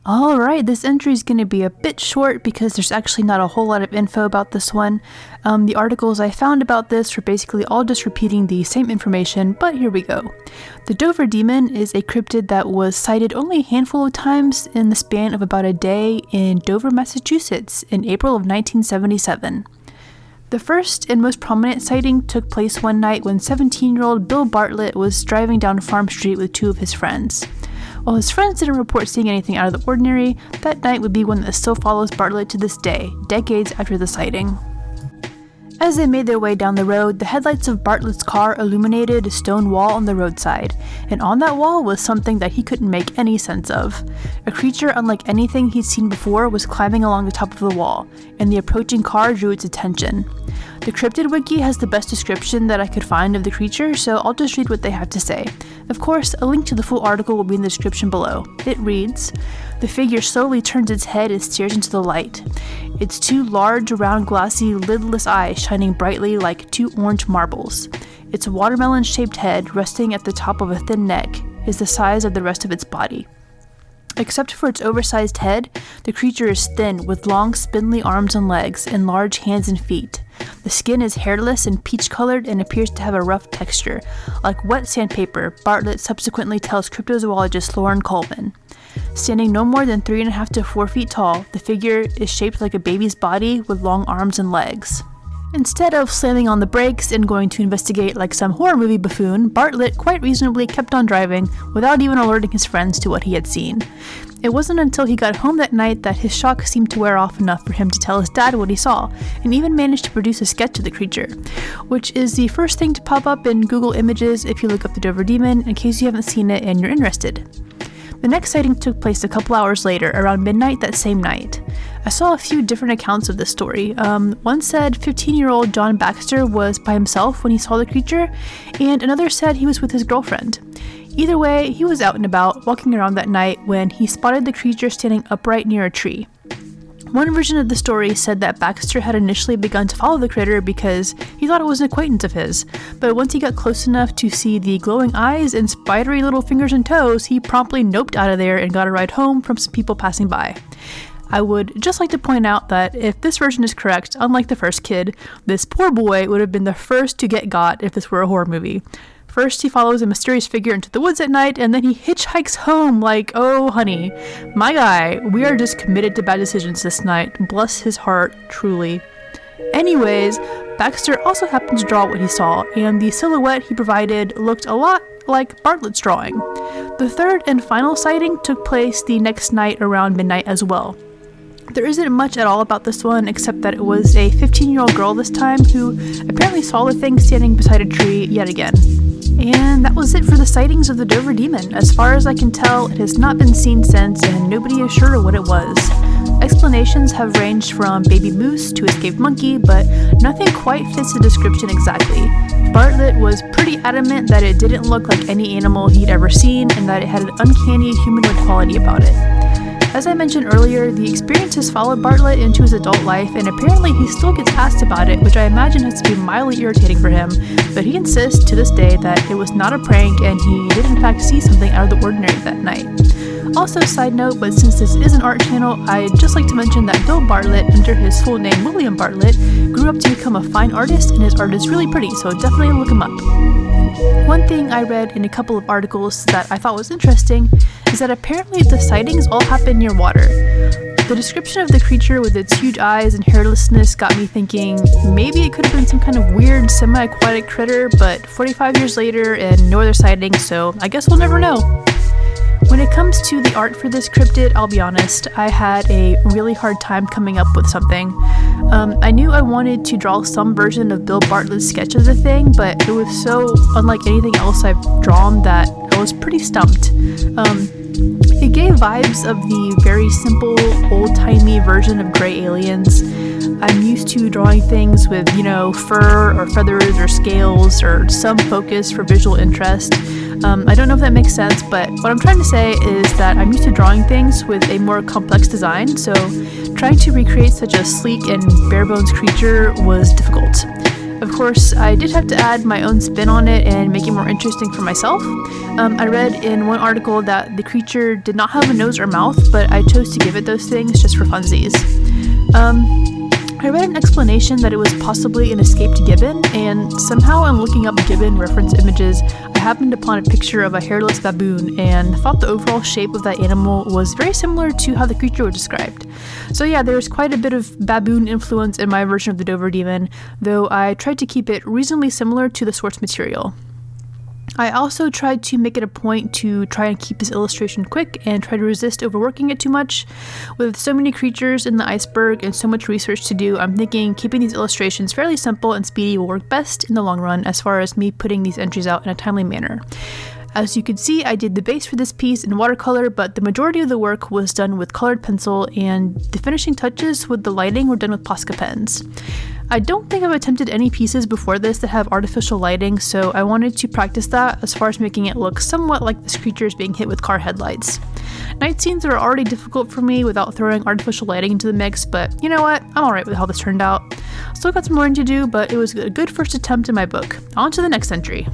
Alright, this entry is going to be a bit short because there's actually not a whole lot of info about this one. The articles I found about this were basically all just repeating the same information, but here we go. The Dover Demon is a cryptid that was sighted only a handful of times in the span of about a day in Dover, Massachusetts in April of 1977. The first and most prominent sighting took place one night when 17-year-old Bill Bartlett was driving down Farm Street with two of his friends. While his friends didn't report seeing anything out of the ordinary, that night would be one that still follows Bartlett to this day, decades after the sighting. As they made their way down the road, the headlights of Bartlett's car illuminated a stone wall on the roadside, and on that wall was something that he couldn't make any sense of. A creature unlike anything he'd seen before was climbing along the top of the wall, and the approaching car drew its attention. The Cryptid Wiki has the best description that I could find of the creature, so I'll just read what they have to say. Of course, a link to the full article will be in the description below. It reads, "The figure slowly turns its head and stares into the light. Its two large, round, glassy, lidless eyes shining brightly like two orange marbles. Its watermelon-shaped head, resting at the top of a thin neck, is the size of the rest of its body. Except for its oversized head, the creature is thin with long, spindly arms and legs and large hands and feet. The skin is hairless and peach-colored and appears to have a rough texture, like wet sandpaper," Bartlett subsequently tells cryptozoologist Lauren Coleman. Standing no more than 3.5 to 4 feet tall, the figure is shaped like a baby's body with long arms and legs. Instead of slamming on the brakes and going to investigate like some horror movie buffoon, Bartlett quite reasonably kept on driving without even alerting his friends to what he had seen. It wasn't until he got home that night that his shock seemed to wear off enough for him to tell his dad what he saw, and even managed to produce a sketch of the creature, which is the first thing to pop up in Google Images if you look up the Dover Demon, in case you haven't seen it and you're interested. The next sighting took place a couple hours later, around midnight that same night. I saw a few different accounts of this story. One said 15-year-old John Baxter was by himself when he saw the creature, and another said he was with his girlfriend. Either way, he was out and about, walking around that night when he spotted the creature standing upright near a tree. One version of the story said that Baxter had initially begun to follow the critter because he thought it was an acquaintance of his, but once he got close enough to see the glowing eyes and spidery little fingers and toes, he promptly noped out of there and got a ride home from some people passing by. I would just like to point out that if this version is correct, unlike the first kid, this poor boy would have been the first to get got if this were a horror movie. First, he follows a mysterious figure into the woods at night, and then he hitchhikes home like, oh honey, my guy, we are just committed to bad decisions this night. Bless his heart, truly. Anyways, Baxter also happened to draw what he saw, and the silhouette he provided looked a lot like Bartlett's drawing. The third and final sighting took place the next night around midnight as well. There isn't much at all about this one except that it was a 15-year-old girl this time who apparently saw the thing standing beside a tree yet again. And that was it for the sightings of the Dover Demon. As far as I can tell, it has not been seen since, and nobody is sure what it was. Explanations have ranged from baby moose to escaped monkey, but nothing quite fits the description exactly. Bartlett was pretty adamant that it didn't look like any animal he'd ever seen, and that it had an uncanny humanoid quality about it. As I mentioned earlier, the experience has followed Bartlett into his adult life, and apparently he still gets asked about it, which I imagine has to be mildly irritating for him, but he insists to this day that it was not a prank and he did in fact see something out of the ordinary that night. Also, side note, but since this is an art channel, I'd just like to mention that Bill Bartlett, under his full name William Bartlett, grew up to become a fine artist, and his art is really pretty, so definitely look him up. One thing I read in a couple of articles that I thought was interesting is that apparently the sightings all happen near water. The description of the creature with its huge eyes and hairlessness got me thinking maybe it could have been some kind of weird semi-aquatic critter, but 45 years later and no other sightings, so I guess we'll never know. When it comes to the art for this cryptid, I'll be honest, I had a really hard time coming up with something. I knew I wanted to draw some version of Bill Bartlett's sketch of the thing, but it was so unlike anything else I've drawn that I was pretty stumped. It gave vibes of the very simple, old-timey version of gray aliens. I'm used to drawing things with, fur or feathers or scales or some focus for visual interest. I don't know if that makes sense, but what I'm trying to say is that I'm used to drawing things with a more complex design, so trying to recreate such a sleek and bare-bones creature was difficult. Of course, I did have to add my own spin on it and make it more interesting for myself. I read in one article that the creature did not have a nose or mouth, but I chose to give it those things just for funsies. I read an explanation that it was possibly an escaped gibbon, and somehow in looking up gibbon reference images, I happened upon a picture of a hairless baboon and thought the overall shape of that animal was very similar to how the creature was described. So yeah, there's quite a bit of baboon influence in my version of the Dover Demon, though I tried to keep it reasonably similar to the source material. I also tried to make it a point to try and keep this illustration quick and try to resist overworking it too much. With so many creatures in the iceberg and so much research to do, I'm thinking keeping these illustrations fairly simple and speedy will work best in the long run as far as me putting these entries out in a timely manner. As you can see, I did the base for this piece in watercolor, but the majority of the work was done with colored pencil, and the finishing touches with the lighting were done with Posca pens. I don't think I've attempted any pieces before this that have artificial lighting, so I wanted to practice that as far as making it look somewhat like this creature is being hit with car headlights. Night scenes are already difficult for me without throwing artificial lighting into the mix, but you know what? I'm alright with how this turned out. Still got some learning to do, but it was a good first attempt in my book. On to the next entry.